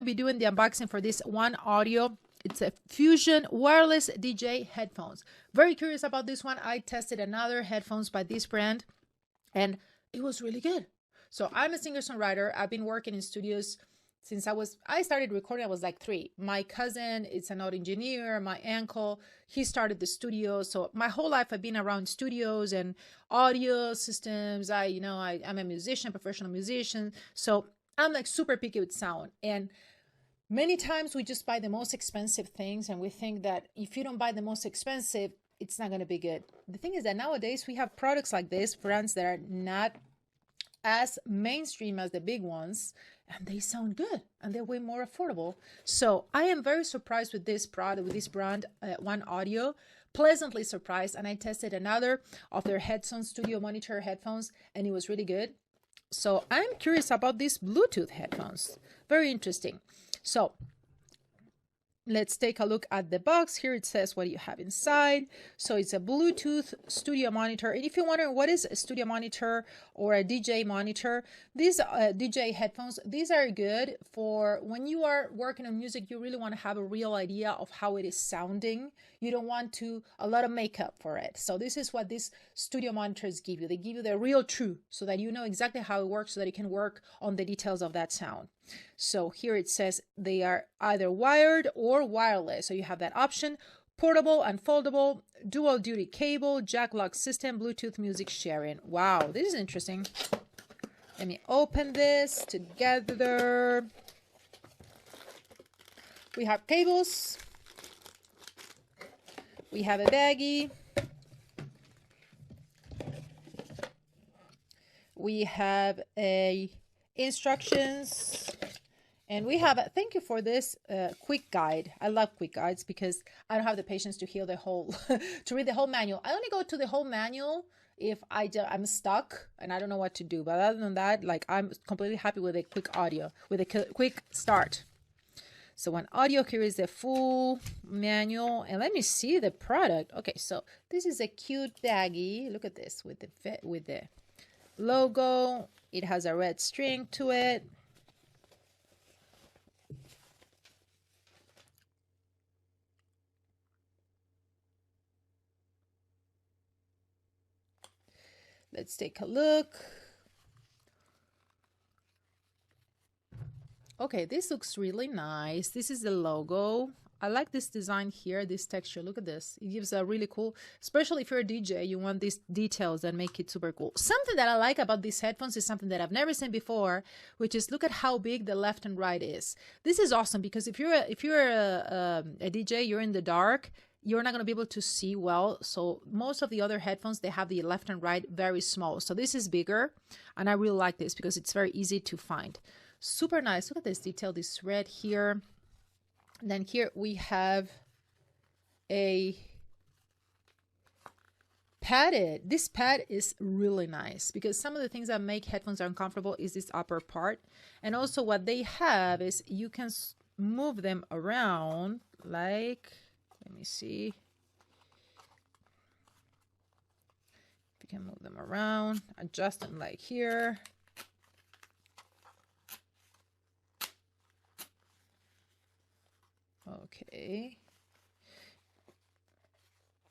be doing the unboxing for this OneOdio. It's a Fusion wireless DJ headphones. Very curious about this one. I tested another headphones by this brand and it was really good. So I'm a singer-songwriter. I've been working in studios since I started recording, I was like 3. My cousin is an audio engineer. My uncle, he started the studio. So my whole life I've been around studios and audio systems. I'm a musician, professional musician. So I'm like super picky with sound. And many times we just buy the most expensive things and we think that if you don't buy the most expensive, it's not going to be good. The thing is that nowadays we have products like this, brands that are not as mainstream as the big ones, and they sound good and they're way more affordable. So I am very surprised with this product, with this brand, OneOdio, pleasantly surprised. And I tested another of their headphones, studio monitor headphones, and it was really good. So I'm curious about these Bluetooth headphones. Very interesting. So let's take a look at the box. Here it says what you have inside. So it's a Bluetooth studio monitor. And if you're wondering what is a studio monitor or a DJ monitor, these DJ headphones, these are good for when you are working on music. You really want to have a real idea of how it is sounding. You don't want a lot of makeup for it. So this is what these studio monitors give you. They give you the real truth so that you know exactly how it works, so that you can work on the details of that sound. So here it says they are either wired or wireless. So you have that option: portable and foldable, dual duty cable, jack lock system, Bluetooth music sharing. Wow, this is interesting. Let me open this together. We have cables. We have a baggie. We have a instructions. And we have thank you for this quick guide. I love quick guides because I don't have the patience to hear the whole, to read the whole manual. I only go to the whole manual if I'm stuck and I don't know what to do. But other than that, like, I'm completely happy with a quick audio, with a quick start. So OneOdio, here is the full manual, and let me see the product. Okay, so this is a cute baggie. Look at this with the logo. It has a red string to it. Let's take a look. Okay, this looks really nice. This is the logo. I like this design here, this texture. Look at this. It gives a really cool, especially if you're a DJ, you want these details that make it super cool. Something that I like about these headphones is something that I've never seen before, which is look at how big the left and right is. This is awesome because if you're a DJ, you're in the dark, you're not going to be able to see well. So most of the other headphones, they have the left and right very small. So this is bigger, and I really like this because it's very easy to find. Super nice. Look at this detail, this red here. And then here we have a padded. This pad is really nice because some of the things that make headphones uncomfortable is this upper part. And also what they have is you can move them around, like, let me see. If you can move them around, adjust them like here. Okay,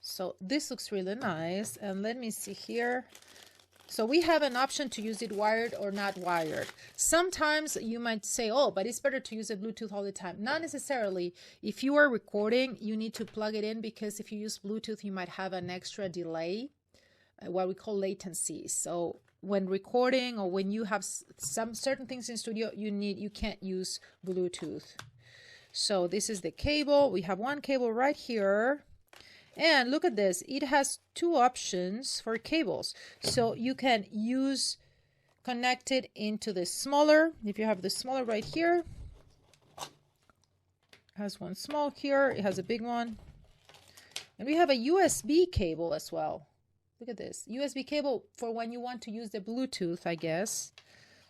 so this looks really nice. And let me see here. So we have an option to use it wired or not wired. Sometimes you might say, oh, but it's better to use it Bluetooth all the time. Not necessarily. If you are recording, you need to plug it in because if you use Bluetooth, you might have an extra delay, what we call latency. So when recording or when you have some certain things in studio, you can't use Bluetooth. So this is the cable. We have one cable right here. And look at this. It has 2 options for cables. So you can connect it into the smaller. If you have the smaller right here, it has one small here. It has a big one. And we have a USB cable as well. Look at this. USB cable for when you want to use the Bluetooth, I guess.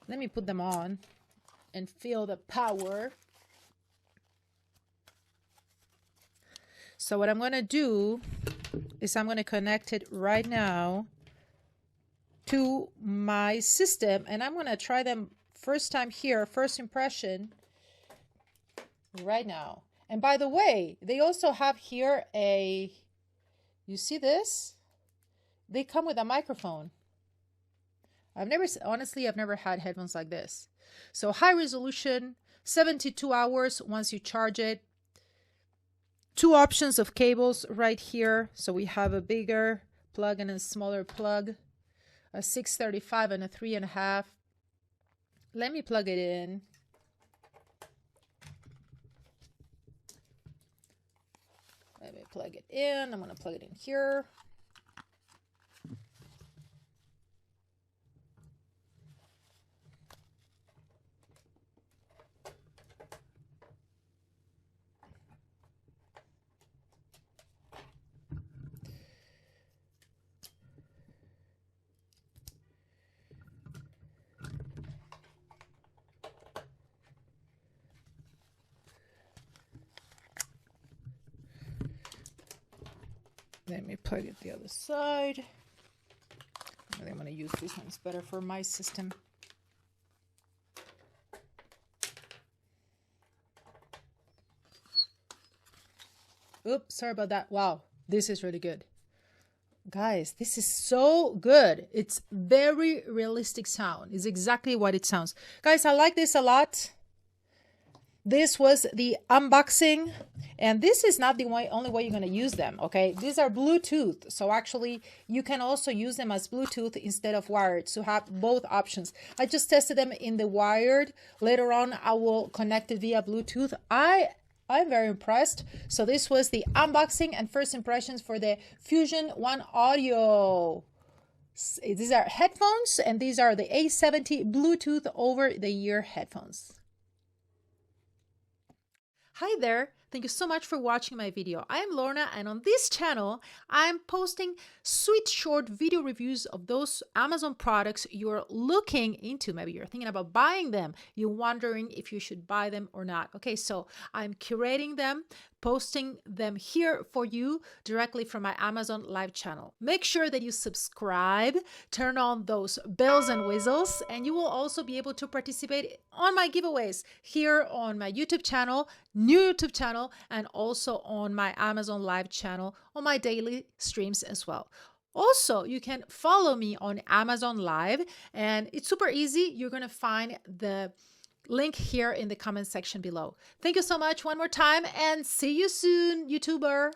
Let me put them on and feel the power. So what I'm going to do is I'm going to connect it right now to my system, and I'm going to try them first time here, first impression. right now. And by the way, they also have here you see this? They come with a microphone. Honestly, I've never had headphones like this. So high resolution, 72 hours once you charge it. Two options of cables right here. So we have a bigger plug and a smaller plug, a 635 and a 3.5. Let me plug it in. Let me plug it in. I'm going to plug it in here. Let me plug it the other side. I think I'm going to use this one. It's better for my system. Oops, sorry about that. Wow, this is really good. Guys, this is so good. It's very realistic sound. It's exactly what it sounds. Guys, I like this a lot. This was the unboxing, and this is not the only way you're going to use them, okay? These are Bluetooth, so actually you can also use them as Bluetooth instead of wired, so have both options. I just tested them in the wired. Later on, I will connect it via Bluetooth. I'm very impressed. So this was the unboxing and first impressions for the Fusion OneOdio. These are headphones, and these are the A70 Bluetooth over-the-ear headphones. Hi there. Thank you so much for watching my video. I am Lorna, and on this channel, I'm posting sweet short video reviews of those Amazon products you're looking into. Maybe you're thinking about buying them. You're wondering if you should buy them or not. Okay, so I'm curating them, posting them here for you directly from my Amazon live channel. Make sure that you subscribe, turn on those bells and whistles, and you will also be able to participate on my giveaways here on my YouTube channel, new YouTube channel, and also on my Amazon live channel on my daily streams as well. Also, you can follow me on Amazon Live, and it's super easy. You're going to find the link here in the comment section below. Thank you so much one more time, and see you soon, YouTuber.